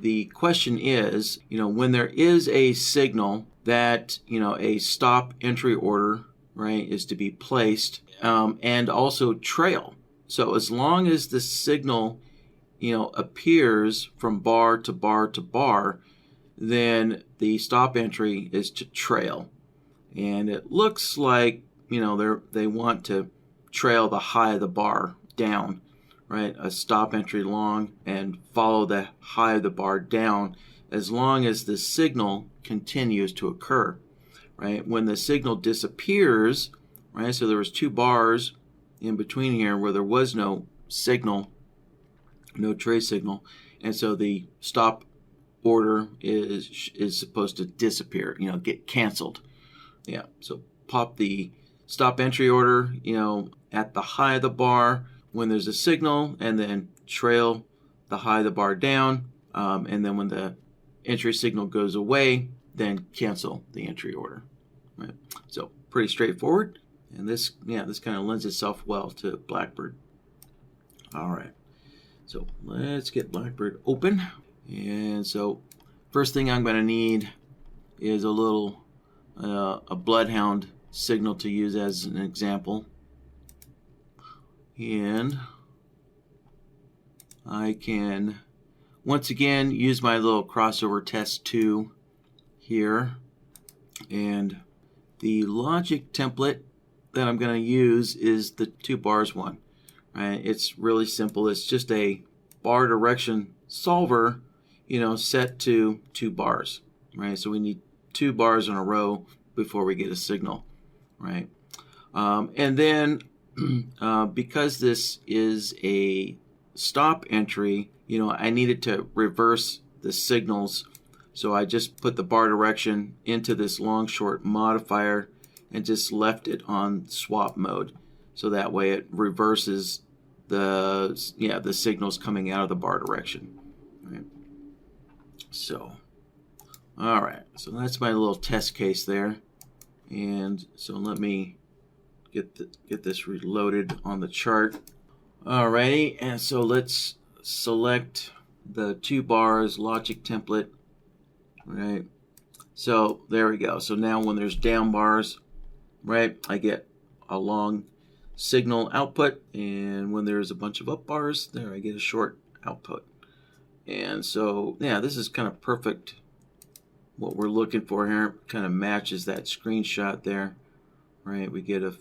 the question is, when there is a signal that, a stop entry order, right, is to be placed, and also trail. So as long as the signal, appears from bar to bar to bar, then the stop entry is to trail. And it looks like, they want to trail the high of the bar down, right? A stop entry long and follow the high of the bar down as long as the signal continues to occur, right? When the signal disappears, right? So there was 2 bars in between here where there was no signal, no trace signal, and so the stop order is supposed to disappear, get canceled. Yeah, so pop the stop entry order, at the high of the bar when there's a signal, and then trail the high of the bar down, and then when the entry signal goes away, then cancel the entry order. Right? So pretty straightforward, and this kind of lends itself well to BlackBird. All right, so let's get BlackBird open. And so first thing I'm going to need is a little a bloodhound signal to use as an example. And I can once again use my little crossover test 2 here. And the logic template that I'm going to use is the 2 bars one. Right? It's really simple. It's just a bar direction solver, set to 2 bars, right? So we need 2 bars in a row before we get a signal, right? And then because this is a stop entry, I needed to reverse the signals. So I just put the bar direction into this long short modifier and just left it on swap mode. So that way it reverses the signals coming out of the bar direction. Right. So, all right. So that's my little test case there. And so let me get this reloaded on the chart. Alrighty, and so let's select the 2 bars logic template. Right. So there we go. So now when there's down bars, right, I get a long signal output, and when there's a bunch of up bars, there I get a short output. And so this is kind of perfect what we're looking for here. Kind of matches that screenshot there, right? We get a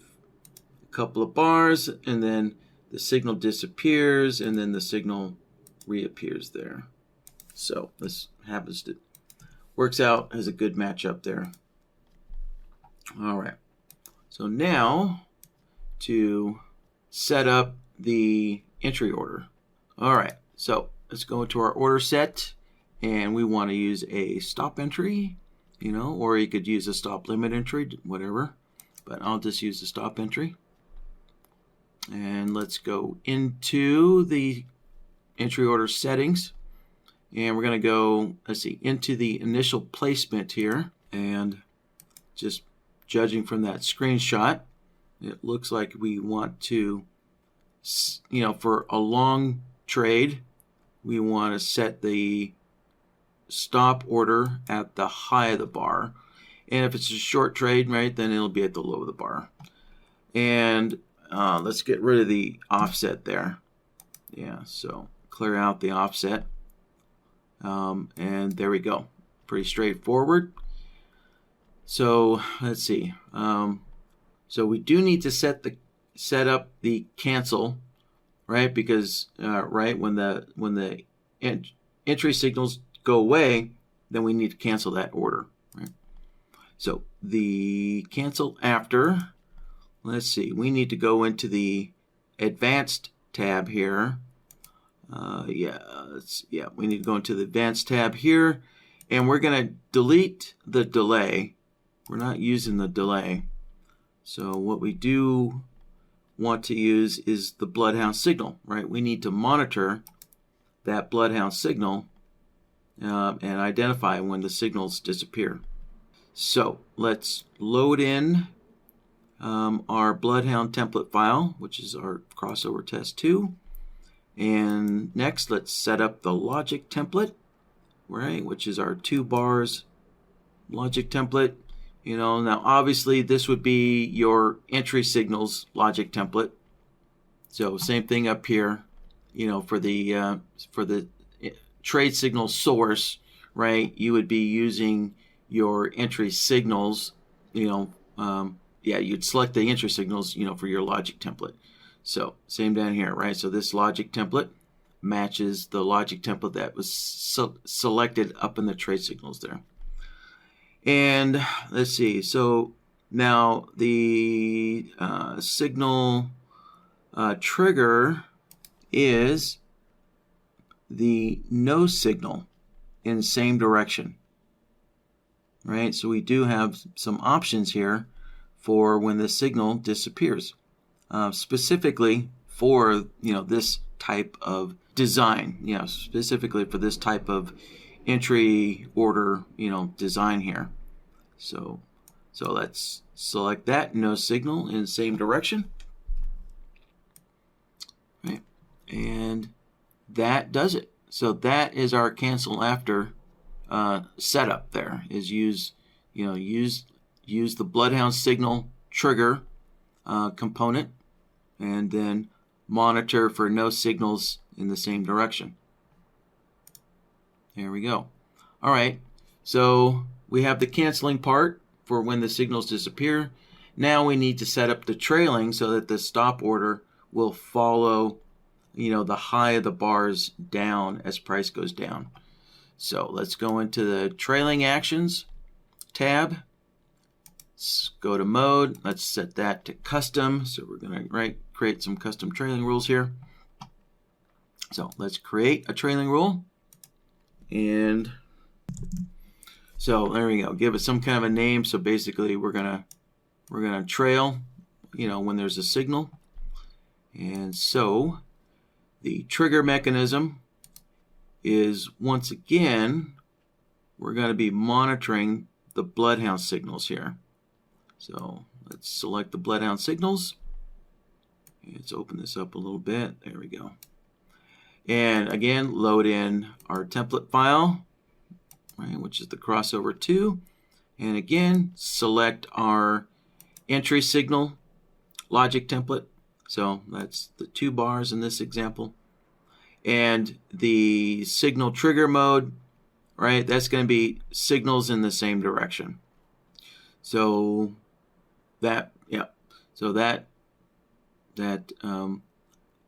couple of bars, and then the signal disappears, and then the signal reappears there. So this works out as a good matchup there. All right, so now to set up the entry order. All right, so let's go into our order set, and we want to use a stop entry, or you could use a stop limit entry, whatever, but I'll just use the stop entry. And let's go into the entry order settings, and we're going to go, into the initial placement here, and just judging from that screenshot, it looks like we want to, for a long trade, we want to set the stop order at the high of the bar. And if it's a short trade, right, then it'll be at the low of the bar. And let's get rid of the offset there. Yeah, so clear out the offset. And there we go. Pretty straightforward. So let's see. So we do need to set up the cancel, right? Because when the entry signals go away, then we need to cancel that order, right? So the cancel after, let's see, we need to go into the advanced tab here. We need to go into the advanced tab here, and we're going to delete the delay. We're not using the delay. So what we do want to use is the bloodhound signal, right? We need to monitor that bloodhound signal and identify when the signals disappear. So let's load in our bloodhound template file, which is our crossover test 2. And next, let's set up the logic template. right, which is our 2 bars logic template. Now obviously this would be your entry signals logic template. So same thing up here, for the trade signal source, right? You would be using your entry signals, yeah, you'd select the entry signals, for your logic template. So same down here, right? So this logic template matches the logic template that was selected up in the trade signals there. And let's see, so now the signal trigger is the no signal in the same direction, right? So we do have some options here for when the signal disappears, specifically for this type of design, specifically for this type of entry order design here. So let's select that no signal in the same direction, right? And that does it. So that is our cancel after setup. There is use the Bloodhound signal trigger component, and then monitor for no signals in the same direction. There we go. All right, so we have the canceling part for when the signals disappear. Now we need to set up the trailing so that the stop order will follow the high of the bars down as price goes down. So let's go into the trailing actions tab. Let's go to mode. Let's set that to custom. So we're going to create some custom trailing rules here. So let's create a trailing rule. And so there we go. Give it some kind of a name. So basically we're gonna trail, when there's a signal. And so the trigger mechanism is, once again, we're going to be monitoring the Bloodhound signals here. So let's select the Bloodhound signals. Let's open this up a little bit. There we go. And again, load in our template file, right, which is the crossover 2. And again, select our entry signal logic template. So that's the 2 bars in this example. And the signal trigger mode, right, that's going to be signals in the same direction. So that, yeah, so that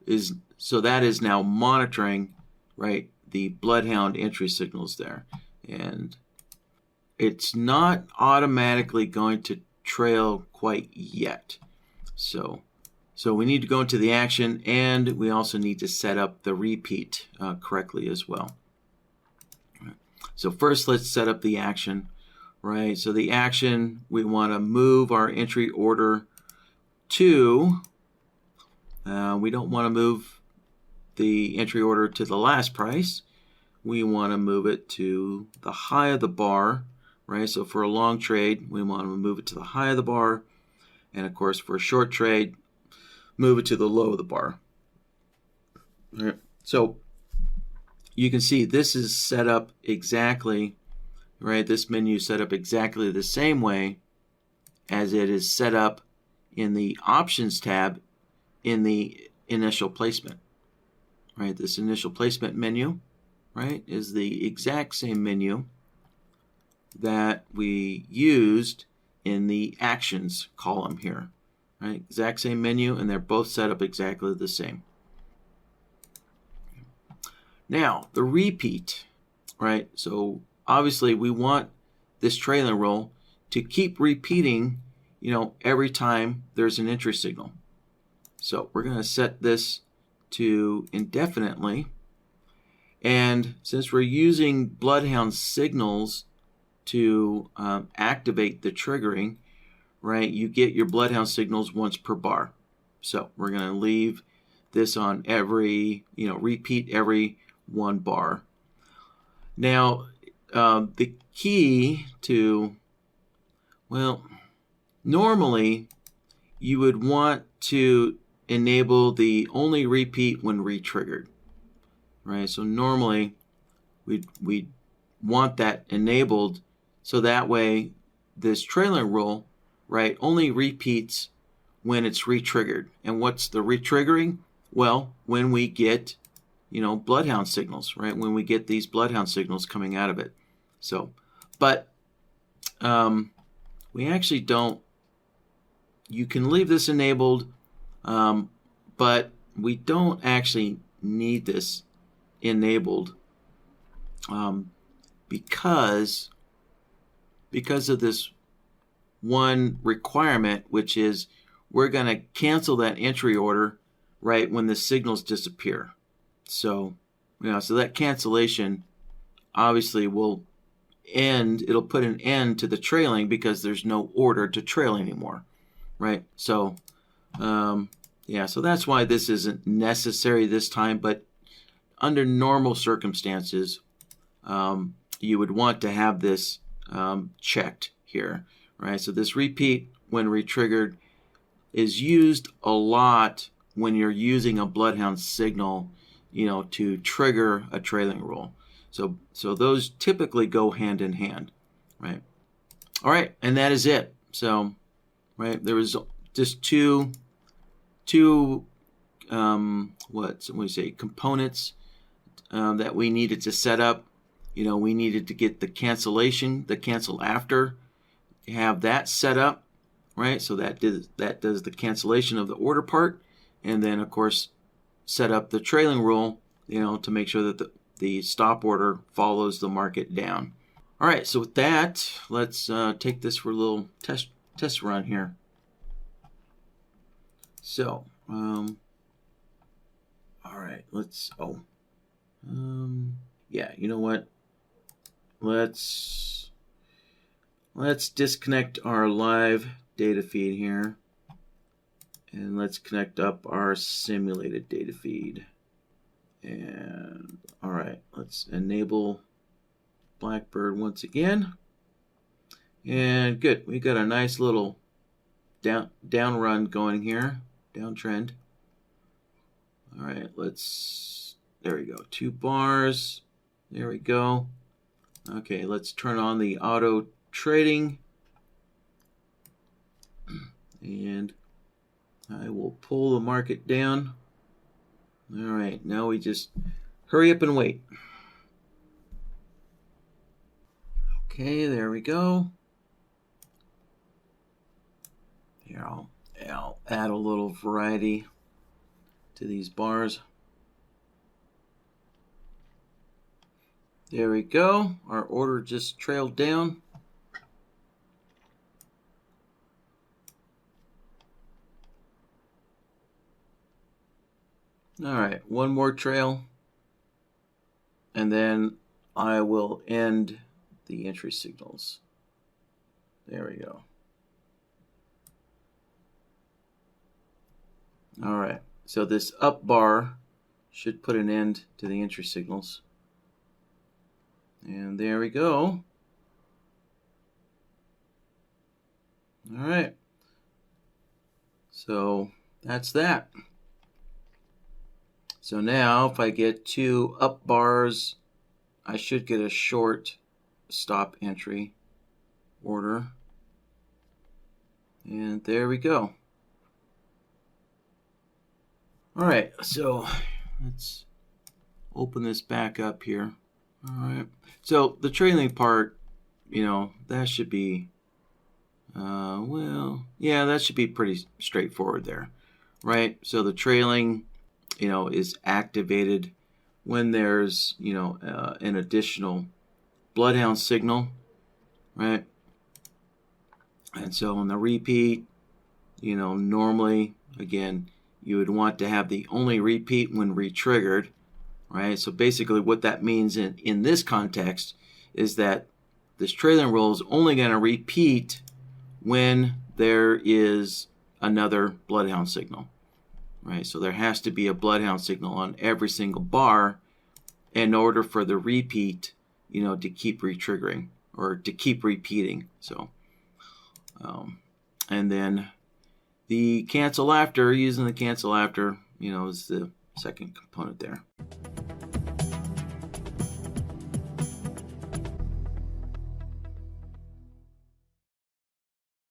is now monitoring, right, the Bloodhound entry signals there. And it's not automatically going to trail quite yet. So we need to go into the action, and we also need to set up the repeat correctly as well. Right. So first let's set up the action, right? So the action, we want to move our entry order to, we don't want to move the entry order to the last price. We want to move it to the high of the bar, right? So for a long trade, we want to move it to the high of the bar. And of course, for a short trade, move it to the low of the bar. All right. So you can see this is set up exactly, right? This menu is set up exactly the same way as it is set up in the Options tab in the initial placement, right? This initial placement menu, right, is the exact same menu that we used in the Actions column here. Right, exact same menu, and they're both set up exactly the same. Now, the repeat, right? So obviously we want this trailing rule to keep repeating, every time there's an entry signal. So we're going to set this to indefinitely. And since we're using Bloodhound signals to activate the triggering, right, you get your Bloodhound signals once per bar. So we're going to leave this on every, repeat every 1 bar. Now, the key to, well, normally you would want to enable the only repeat when re-triggered, right? So normally we'd want that enabled, so that way this trailing rule, right, only repeats when it's re-triggered. And what's the re-triggering? Well, when we get, bloodhound signals, right? When we get these bloodhound signals coming out of it. So, but we actually don't. You can leave this enabled, but we don't actually need this enabled because of this one requirement, which is we're going to cancel that entry order right when the signals disappear. So, so that cancellation obviously will end. It'll put an end to the trailing because there's no order to trail anymore, right? So, so that's why this isn't necessary this time. But under normal circumstances, you would want to have this checked here, right? So this repeat when re-triggered is used a lot when you're using a bloodhound signal, to trigger a trailing rule. So those typically go hand in hand, right? All right, and that is it. So, right, there was just two components that we needed to set up. We needed to get the cancel after, have that set up, right? So that does the cancellation of the order part, and then of course set up the trailing rule, to make sure that the stop order follows the market down. All right, so with that, let's take this for a little test run here. So, all right, you know what? Let's disconnect our live data feed here, and let's connect up our simulated data feed. And all right, let's enable BlackBird once again. And good, we got a nice little down run going here, downtrend. All right, there we go, 2 bars. There we go. Okay, let's turn on the auto trading. And I will pull the market down. All right, now we just hurry up and wait. Okay, there we go. Here, I'll add a little variety to these bars. There we go. Our order just trailed down. All right, one more trail, and then I will end the entry signals. There we go. All right, so this up bar should put an end to the entry signals. And there we go. All right, so that's that. So now if I get 2 up bars, I should get a short stop entry order. And there we go. All right, so let's open this back up here. All right, so the trailing part, that should be, that should be pretty straightforward there, right? So the trailing, is activated when there's, an additional bloodhound signal, right? And so on the repeat, normally, again, you would want to have the only repeat when re-triggered, right? So basically what that means in this context is that this trailing rule is only going to repeat when there is another bloodhound signal, right? So there has to be a bloodhound signal on every single bar in order for the repeat, to keep re-triggering or to keep repeating. So, and then the cancel after, using the cancel after, is the second component there.